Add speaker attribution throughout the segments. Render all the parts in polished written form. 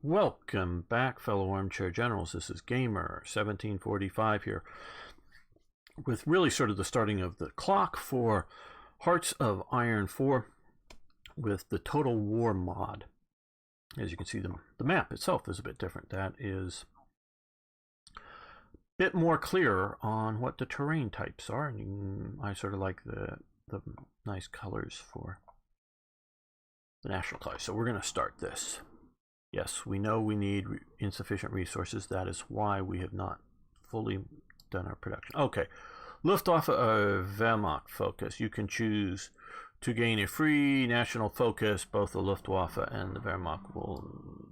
Speaker 1: Welcome back, fellow armchair generals. This is Gamer 1745 here, with really sort of the starting of the clock for Hearts of Iron 4 with the Total War mod. As you can see, the map itself is a bit different. That is a bit more clear on what the terrain types are, and I sort of like the nice colors for the national colors. So we're going to start this. Yes, we know we need insufficient resources. That is why we have not fully done our production. Okay, Luftwaffe or Wehrmacht focus. You can choose to gain a free national focus. Both the Luftwaffe and the Wehrmacht will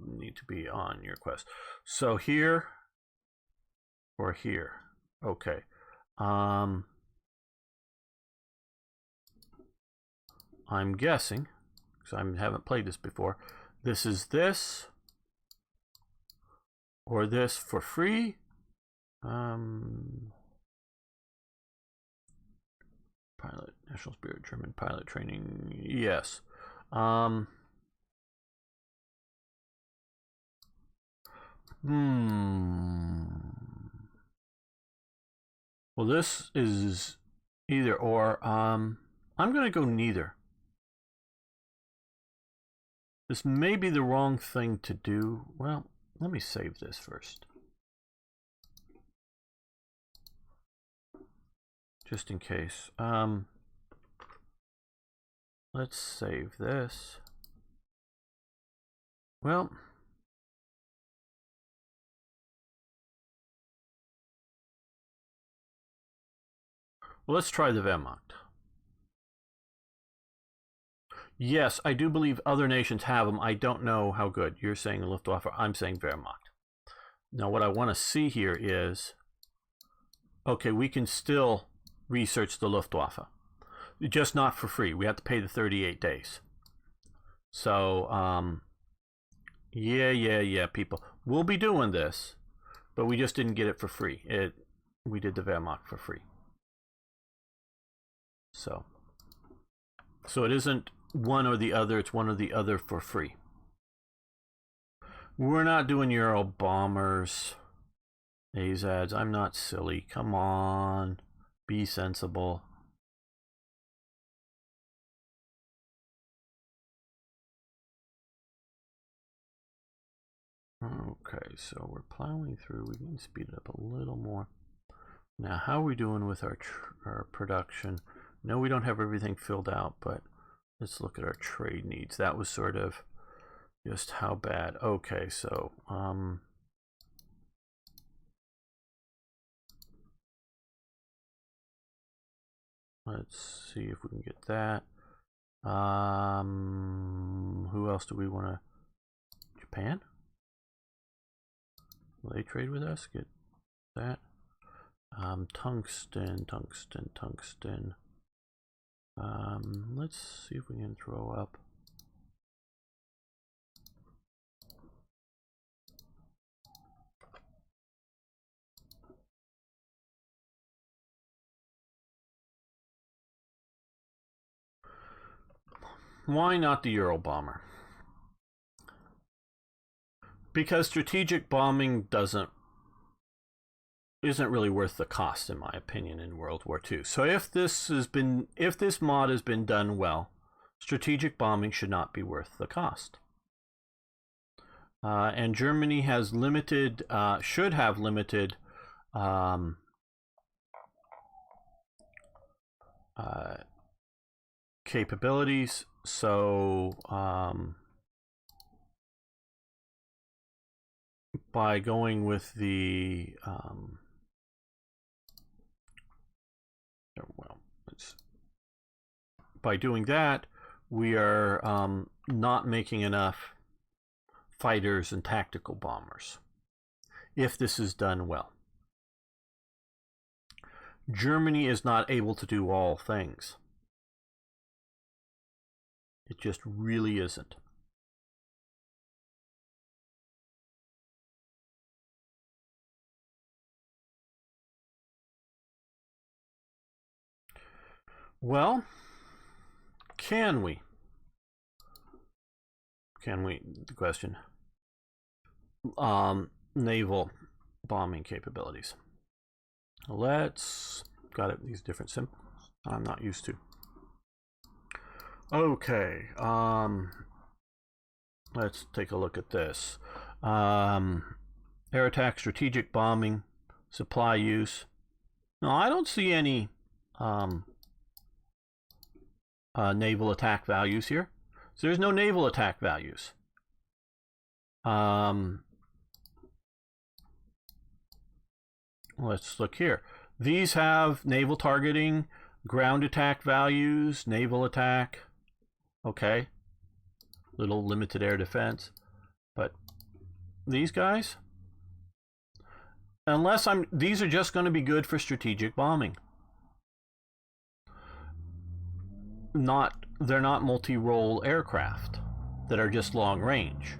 Speaker 1: need to be on your quest. So here or here. Okay. I'm guessing, because I haven't played this before, this is this or this for free. Pilot, National Spirit, German pilot training. Yes. Well, this is either or. I'm going to go neither. This may be the wrong thing to do. Well, let me save this first. Just in case. Let's save this. Well, let's try the Wehrmacht. Yes, I do believe other nations have them. I don't know how good. You're saying Luftwaffe, I'm saying Wehrmacht. Now what I want to see here is, okay, we can still research the Luftwaffe, just not for free. We have to pay the 38 days. So, yeah, people. We'll be doing this, but we just didn't get it for free. We did the Wehrmacht for free. So it isn't one or the other, it's one or the other for free. We're not doing Euro bombers, AZADs. I'm not silly. Come on, be sensible. Okay, so we're plowing through. We can speed it up a little more. Now, how are we doing with our production? No, we don't have everything filled out, but let's look at our trade needs. That was sort of just how bad. Okay, so let's see if we can get that. Who else do we want to? Japan? Will they trade with us? Get that. Tungsten. Let's see if we can throw up. Why not the Euro bomber? Because strategic bombing isn't really worth the cost, in my opinion, in World War II. So if this mod has been done well, strategic bombing should not be worth the cost. And Germany has should have limited capabilities. So by going with the by doing that, we are not making enough fighters and tactical bombers, if this is done well. Germany is not able to do all things. It just really isn't. Well, can we? Can we? The question. naval bombing capabilities. Let's got it. These different symbols I'm not used to. Okay. Let's take a look at this. Air attack, strategic bombing, supply use. No, I don't see any naval attack values here. So there's no naval attack values. Let's look here. These have naval targeting, ground attack values, naval attack. Okay. Little limited air defense. But these guys, unless these are just going to be good for strategic bombing. They're not multi-role aircraft that are just long range.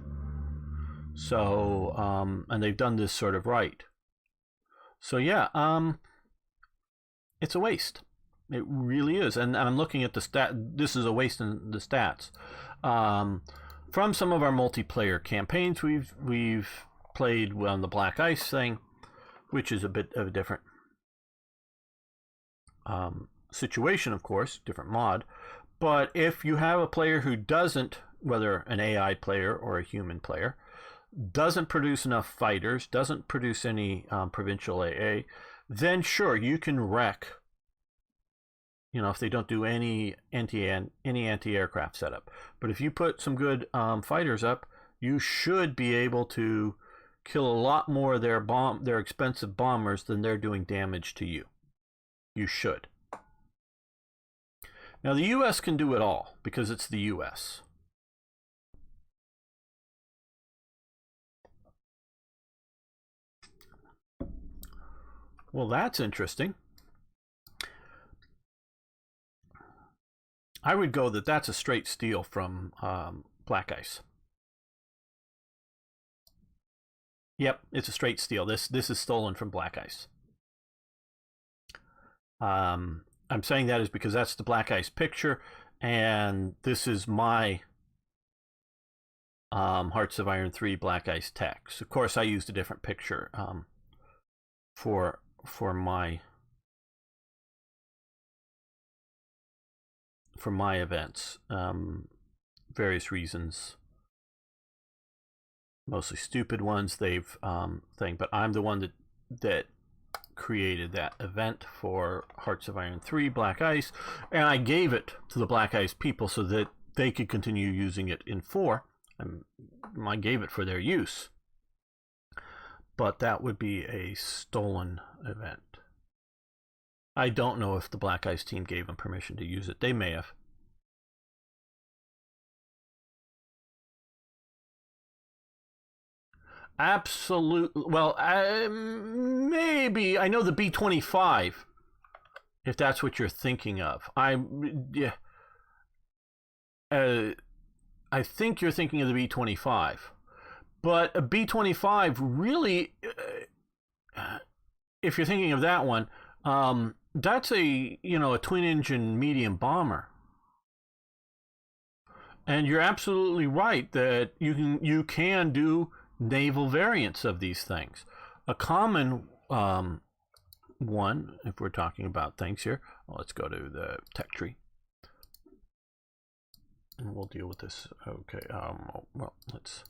Speaker 1: So, and they've done this sort of right. So yeah, it's a waste. It really is. And I'm looking at the stat. This is a waste in the stats. From some of our multiplayer campaigns, we've played on the Black Ice thing, which is a bit of a different situation, of course, different mod. But if you have a player who doesn't, whether an AI player or a human player, doesn't produce enough fighters, doesn't produce any provincial AA, then sure, you can wreck, if they don't do any anti-aircraft setup. But if you put some good fighters up, you should be able to kill a lot more of their expensive bombers than they're doing damage to you. You should. Now the US can do it all because it's the US. Well, that's interesting. I would go that that's a straight steal from Black Ice. Yep, it's a straight steal. This is stolen from Black Ice. I'm saying that is because that's the Black Ice picture, and this is my Hearts of Iron 3 Black Ice text. Of course, I used a different picture for my events, various reasons, mostly stupid ones. They've but I'm the one that created that event for Hearts of Iron 3 Black Ice, and I gave it to the Black Ice people so that they could continue using it in 4. I gave it for their use, but that would be a stolen event. I don't know if the Black Ice team gave them permission to use it. They may have. Absolutely. Well, maybe. I know the B-25, if that's what you're thinking of. I think you're thinking of the B-25. But a B-25 really, if you're thinking of that one, that's a twin-engine medium bomber. And you're absolutely right that you can do naval variants of these things. A common one, if we're talking about things here, let's go to the tech tree, and we'll deal with this. Okay. Well, let's.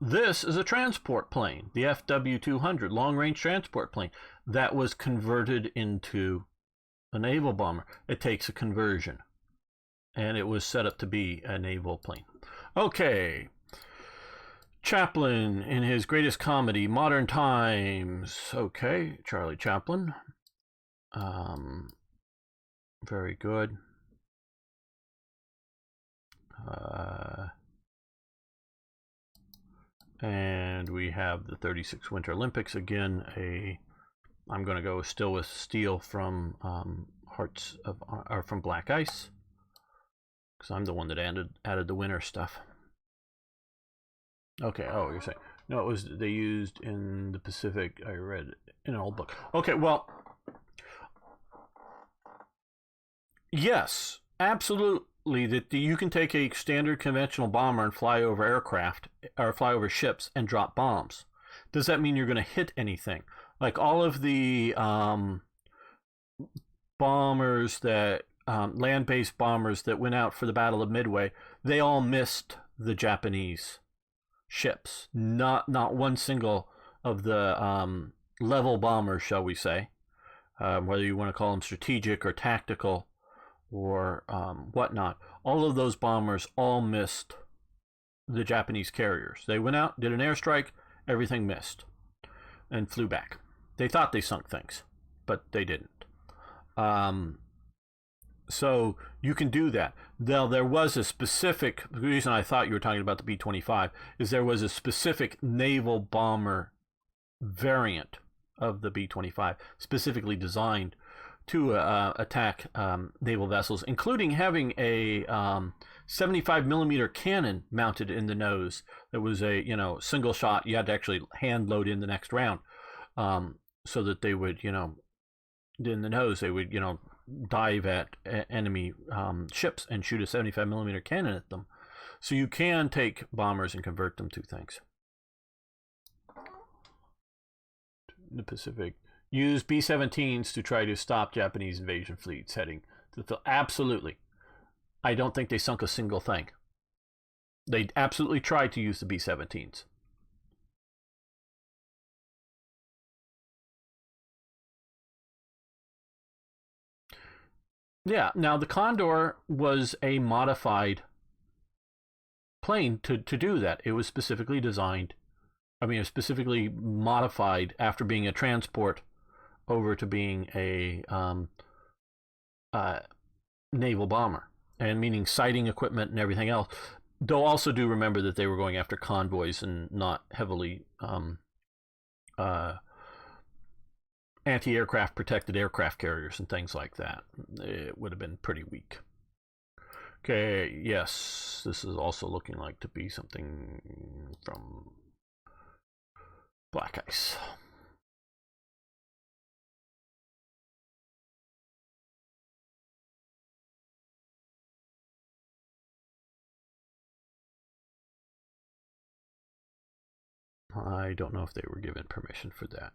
Speaker 1: This is a transport plane, the FW-200, long-range transport plane, that was converted into a naval bomber. It takes a conversion, and it was set up to be a naval plane. Okay. Chaplin in his greatest comedy, Modern Times. Okay, Charlie Chaplin. Very good. And we have the 36 Winter Olympics. Again, I'm going to go still with steel from from Black Ice, because I'm the one that added the winter stuff. Okay. Oh, you're saying no? It was they used in the Pacific. I read in an old book. Okay. Well, yes, absolutely. absolutely that you can take a standard conventional bomber and fly over aircraft or fly over ships and drop bombs. Does that mean you're going to hit anything? Like all of the bombers that land-based bombers that went out for the Battle of Midway, they all missed the Japanese ships. Not one single of the level bombers, shall we say, whether you want to call them strategic or tactical or whatnot. All of those bombers all missed the Japanese carriers. They went out, did an airstrike, everything missed, and flew back. They thought they sunk things, but they didn't. So you can do that. Now, there was a specific, the reason I thought you were talking about the B-25 is there was a specific naval bomber variant of the B-25 specifically designed to attack naval vessels, including having a 75 millimeter cannon mounted in the nose. That was a single shot. You had to actually hand load in the next round, so that they would in the nose they would dive at enemy ships and shoot a 75 millimeter cannon at them. So you can take bombers and convert them to things. The Pacific. Use B-17s to try to stop Japanese invasion fleets heading to the... Absolutely. I don't think they sunk a single thing. They absolutely tried to use the B-17s. Yeah, now the Condor was a modified plane to do that. It was specifically designed, it was specifically modified after being a transport over to being a naval bomber, and meaning sighting equipment and everything else. Though also do remember that they were going after convoys and not heavily anti-aircraft protected aircraft carriers and things like that. It would have been pretty weak. Okay, yes, this is also looking like to be something from Black Ice. I don't know if they were given permission for that.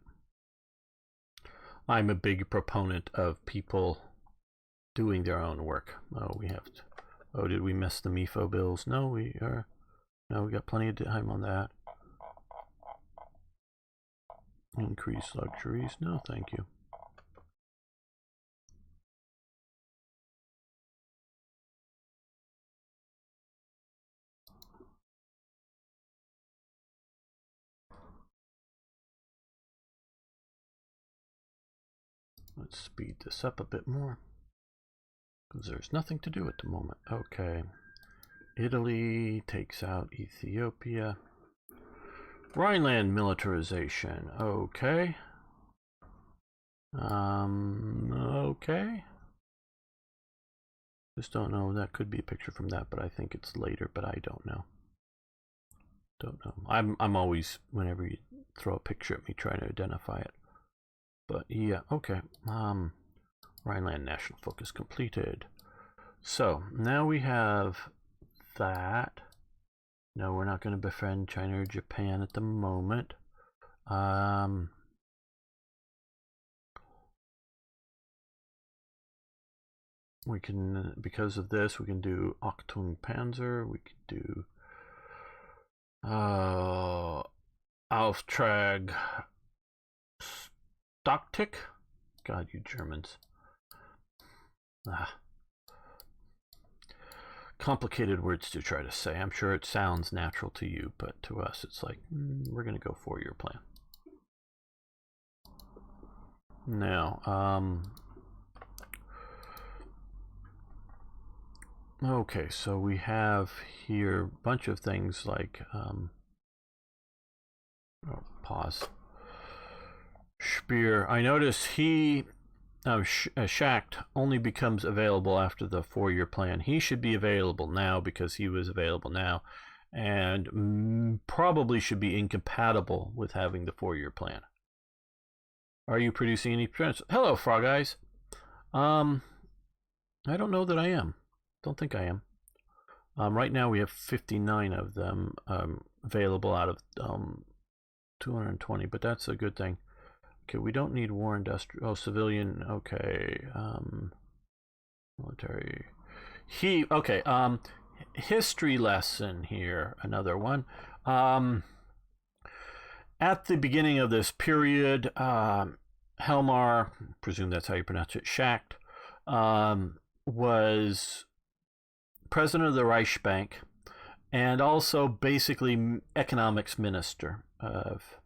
Speaker 1: I'm a big proponent of people doing their own work. Oh, did we miss the MIFO bills? No, we got plenty of time on that. Increase luxuries? No, thank you. Let's speed this up a bit more, because there's nothing to do at the moment. Okay. Italy takes out Ethiopia. Rhineland militarization. Okay. Okay. Just don't know. That could be a picture from that, but I think it's later, but I don't know. I'm always, whenever you throw a picture at me, trying to identify it. But yeah, okay. Rhineland national focus completed. So now we have that. No, we're not going to befriend China or Japan at the moment. We can, because of this, we can do Achtung Panzer. We could do Auftrag Stocktick. God, you Germans. Complicated words to try to say. I'm sure it sounds natural to you, but to us it's like, we're going to go 4-year plan. Now, okay, so we have here a bunch of things like, pause. Speer. I notice he, Schacht only becomes available after the 4-year plan. He should be available now because he was available now, and probably should be incompatible with having the 4-year plan. Are you producing any prints? Hello, Frog Eyes. I don't know that I am, Don't think I am. Right now we have 59 of them available out of 220, but that's a good thing. Okay, we don't need war industrial. Oh, civilian. Okay. Military. Okay. History lesson here. Another one. At the beginning of this period, Helmar, presume that's how you pronounce it, Schacht, was president of the Reichsbank and also basically economics minister of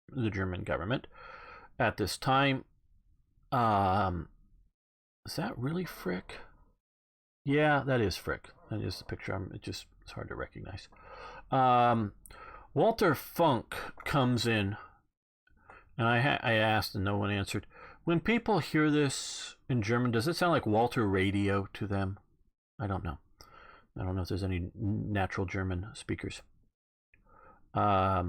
Speaker 1: the German government at this time. Is that really Frick? Yeah, that is Frick. That is the picture. It's hard to recognize. Walter Funk comes in, and I asked and no one answered. When people hear this in German, does it sound like Walter Radio to them? I don't know. I don't know if there's any natural German speakers. But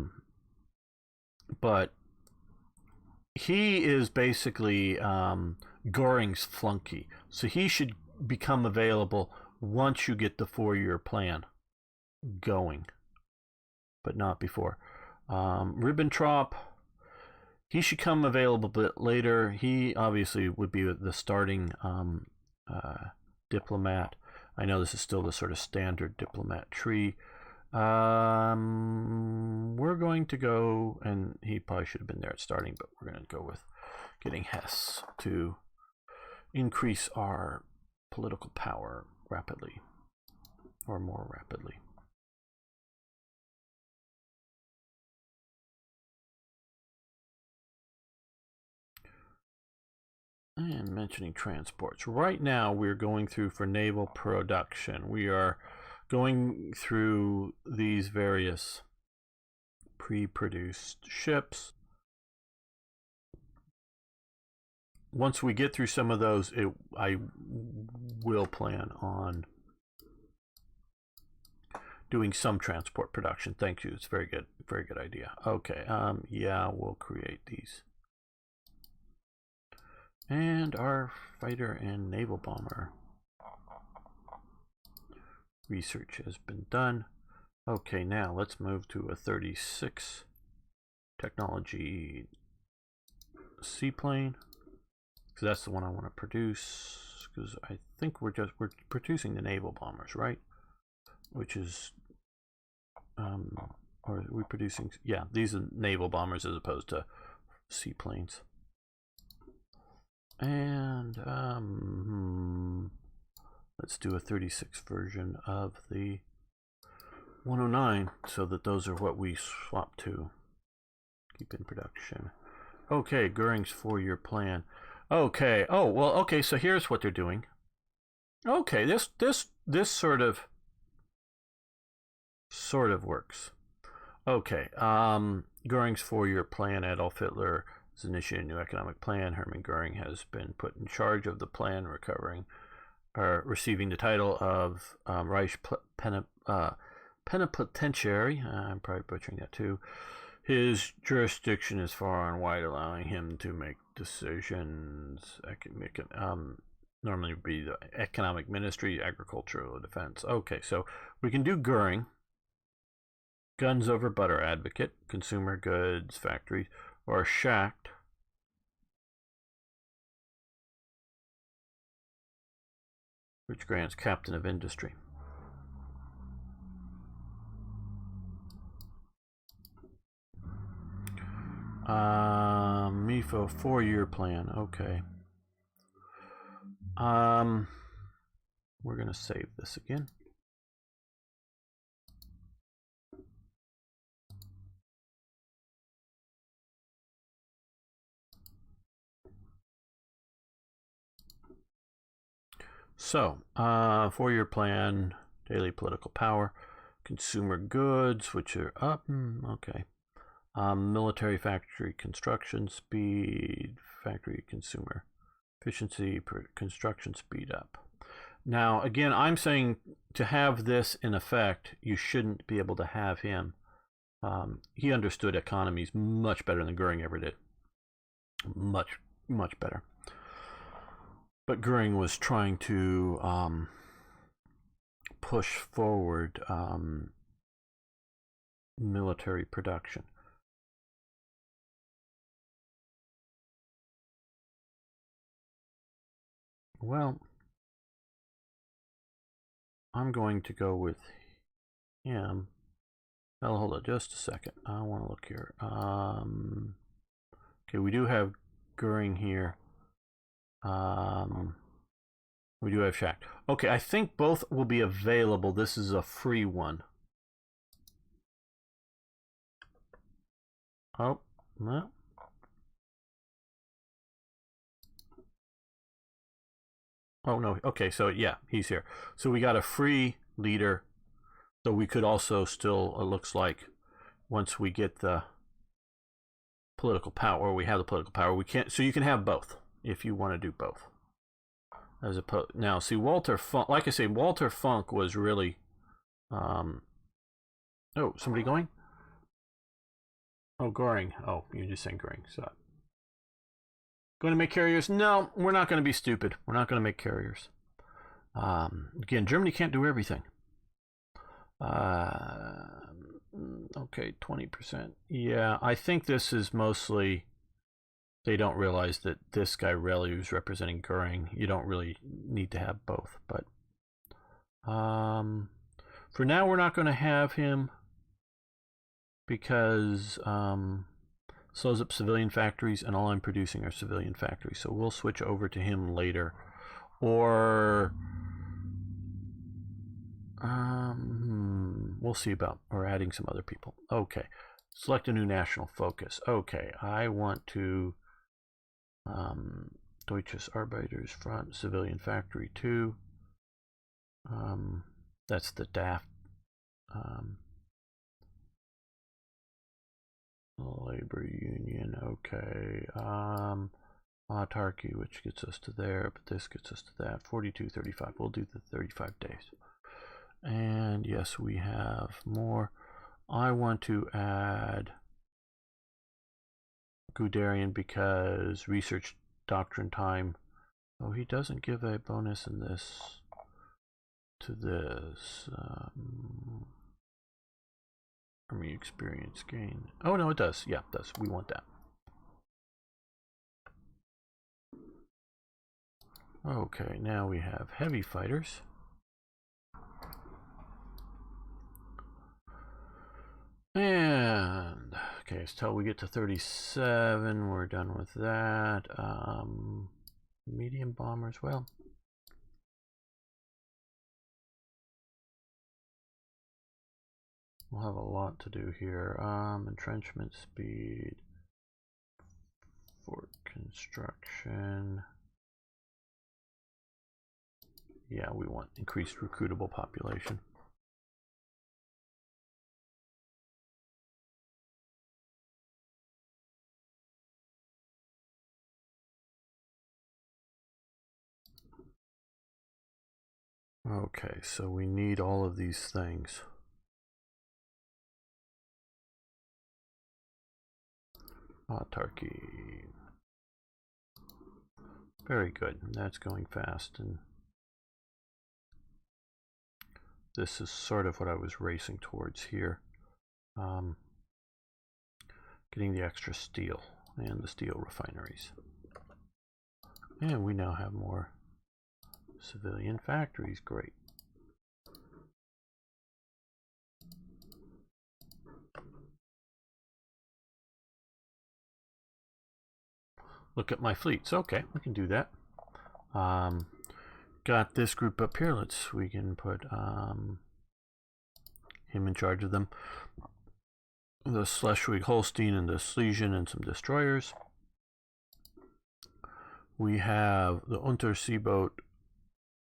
Speaker 1: he is basically Göring's flunky. So he should become available once you get the 4-year plan going, but not before. Ribbentrop, he should come available a bit later. He obviously would be the starting diplomat. I know this is still the sort of standard diplomat tree. We're going to go, and he probably should have been there at starting, but we're going to go with getting Hess to increase our political power rapidly, or more rapidly. And mentioning transports. Right now, we're going through for naval production. We are going through these various pre-produced ships. Once we get through some of those, I will plan on doing some transport production. Thank you. It's very good idea. Okay. Yeah, we'll create these. And our fighter and naval bomber research has been done. Okay, now let's move to a 36 technology seaplane, because that's the one I want to produce, because I think we're producing the naval bombers, right? Which is or are we producing, yeah, these are naval bombers as opposed to seaplanes. And let's do a 36 version of the 109 so that those are what we swap to. Keep in production. Okay, Göring's 4-year plan. Okay. Oh, well, okay, so here's what they're doing. Okay, this sort of works. Okay. Göring's 4-year plan, Adolf Hitler has initiated a new economic plan. Hermann Göring has been put in charge of the plan, receiving the title of Reich Plenipotentiary. I'm probably butchering that too. His jurisdiction is far and wide, allowing him to make decisions. Normally would be the economic ministry, agricultural, defense. Okay, so we can do Göring. Guns over butter advocate, consumer goods factory, or Schacht. Which grants captain of industry. MIFO 4-year plan. Okay. We're gonna save this again. So, 4-year plan, daily political power, consumer goods, which are up. Okay. Military factory construction speed, factory consumer efficiency, construction speed up. Now, again, I'm saying to have this in effect, you shouldn't be able to have him. He understood economies much better than Göring ever did. Much, much better. But Göring was trying to push forward military production. Well, I'm going to go with him. Well, hold on just a second. I want to look here. Okay, we do have Goering here. We do have Shack. Okay, I think both will be available. This is a free one. Oh, no. Oh, no. Okay, so yeah, he's here. So we got a free leader. So we could also still, it looks like, once we get the political power, we have the political power, we can't, so you can have both if you want to do both. As opposed, now see, Walter Funk, like I say, Walter Funk was really, oh, somebody going? Oh, Goring. Oh, you're just saying Goring. So, going to make carriers? No, we're not going to be stupid. We're not going to make carriers. Again, Germany can't do everything. Okay, 20%. Yeah, I think this is mostly, they don't realize that this guy really is representing Goering. You don't really need to have both, but for now we're not going to have him because slows up civilian factories, and all I'm producing are civilian factories. So we'll switch over to him later, or we'll see about, or adding some other people. Okay, select a new national focus. Okay, I want to Deutsches Arbeitersfront, civilian factory 2. That's the DAF. Labor union. Okay. Autarky, which gets us to there, but this gets us to that. 42, 35. We'll do the 35 days. And yes, we have more. I want to add Guderian because research doctrine time. Oh, he doesn't give a bonus in this to this. Army experience gain. Oh no, it does. Yeah, it does. We want that. Okay, now we have heavy fighters. And okay, so we get to 37, we're done with that. Medium bombers, well, we'll have a lot to do here. Entrenchment speed, fort construction. Yeah, we want increased recruitable population. Okay, so we need all of these things. Autarky. Very good. That's going fast, and this is sort of what I was racing towards here. Getting the extra steel and the steel refineries. And we now have more civilian factories. Great. Look at my fleets. Okay, we can do that. Got this group up here. We can put him in charge of them. The Schleswig-Holstein and the Schlesien and some destroyers. We have the Unterseeboot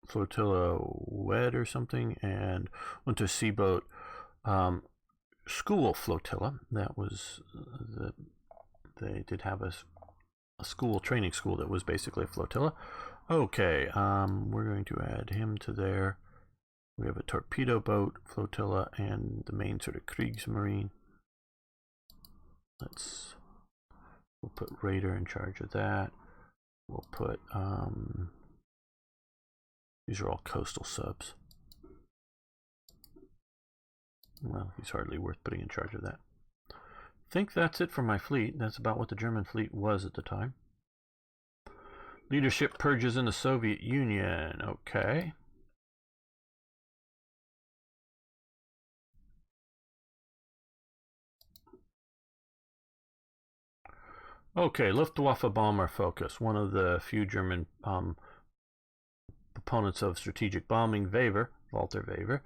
Speaker 1: Flotilla Wed or something, and Unterseeboot School Flotilla. That was they did have a school, training school that was basically a flotilla. Okay, we're going to add him to there. We have a torpedo boat flotilla and the main sort of Kriegsmarine. We'll put Raider in charge of that. We'll put these are all coastal subs. Well, he's hardly worth putting in charge of that. I think that's it for my fleet. That's about what the German fleet was at the time. Leadership purges in the Soviet Union. Okay. Okay, Luftwaffe bomber focus. One of the few German proponents of strategic bombing, Walter Wever,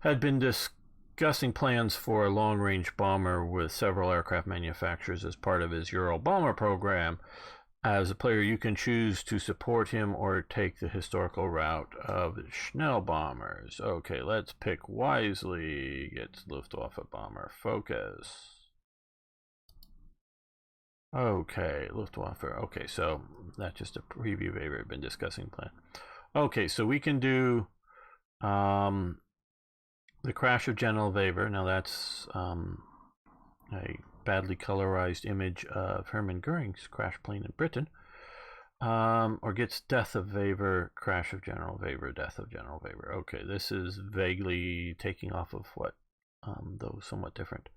Speaker 1: had been discussing plans for a long-range bomber with several aircraft manufacturers as part of his Ural bomber program. As a player, you can choose to support him or take the historical route of Schnell bombers. Okay, let's pick wisely. Get Luftwaffe bomber focus. Okay, Luftwaffe. Okay, so that's just a preview of We've been discussing plan. Okay, so we can do the crash of General Wever. Now that's a badly colorized image of Hermann Goering's crash plane in Britain. Or gets death of Wever, crash of General Wever, death of General Wever. Okay, this is vaguely taking off of what, though somewhat different.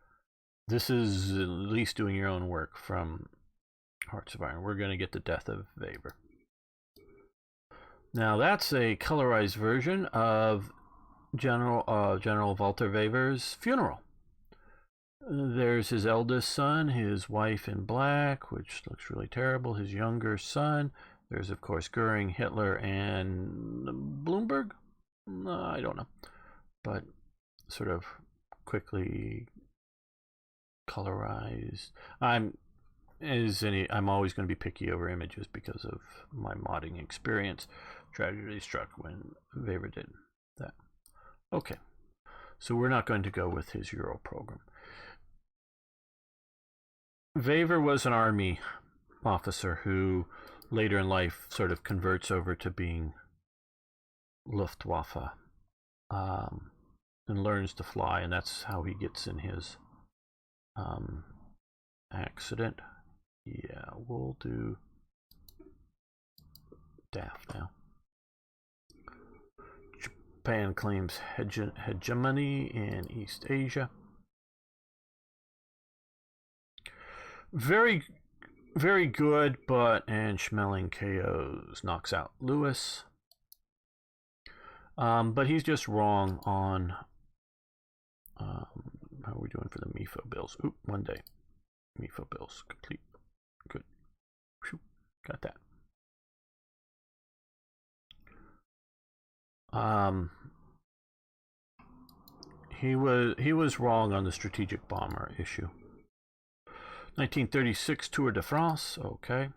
Speaker 1: This is at least doing your own work from Hearts of Iron. We're going to get the death of Wever. Now that's a colorized version of General Walter Wever's funeral. There's his eldest son, his wife in black, which looks really terrible, his younger son. There's, of course, Goering, Hitler, and Bloomberg? I don't know. But sort of quickly colorized. I'm always going to be picky over images because of my modding experience. Tragedy struck when Wever did that. Okay, so we're not going to go with his Ural program. Wever was an army officer who later in life sort of converts over to being Luftwaffe and learns to fly, and that's how he gets in his accident. Yeah, we'll do DAF now. Japan claims hegemony in East Asia. Very, very good, and Schmeling KOs, knocks out Lewis. But he's just wrong on how are we doing for the MIFO bills? Oop, one day. MIFO bills complete. Good. Whew, got that. He was wrong on the strategic bomber issue. 1936 Tour de France. Okay.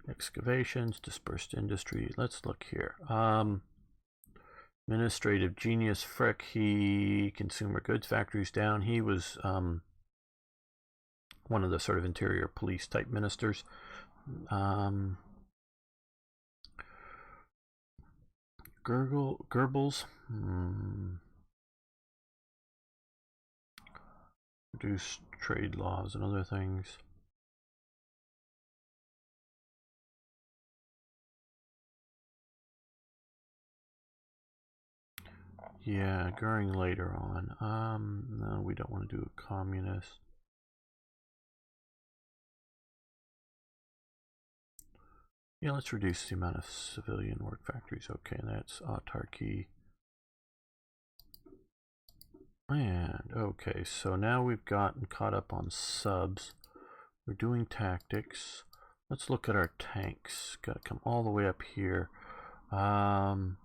Speaker 1: Excavations, dispersed industry. Let's look here. Administrative genius Frick. He consumer goods factories down. He was one of the sort of interior police type ministers. Goebbels. Reduce trade laws and other things. Yeah, Goering later on. No, we don't want to do a communist. Yeah, let's reduce the amount of civilian work factories. Okay, that's autarky. And, okay, so now we've gotten caught up on subs. We're doing tactics. Let's look at our tanks. Got to come all the way up here. Well,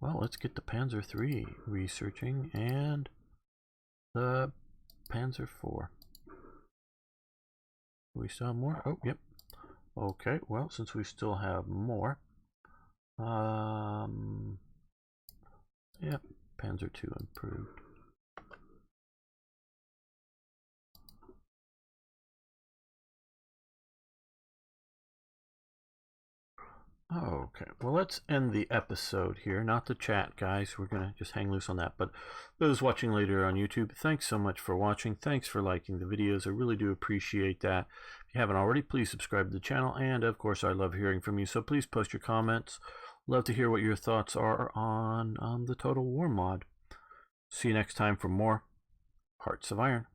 Speaker 1: let's get the Panzer III researching and the Panzer IV. Do we still have more? Oh, yep. Okay, well, since we still have more, yep, Panzer II improved. Okay, well, let's end the episode here. Not the chat, guys. We're going to just hang loose on that. But those watching later on YouTube, thanks so much for watching. Thanks for liking the videos. I really do appreciate that. If you haven't already, please subscribe to the channel. And, of course, I love hearing from you. So please post your comments. Love to hear what your thoughts are on the Total War mod. See you next time for more Hearts of Iron.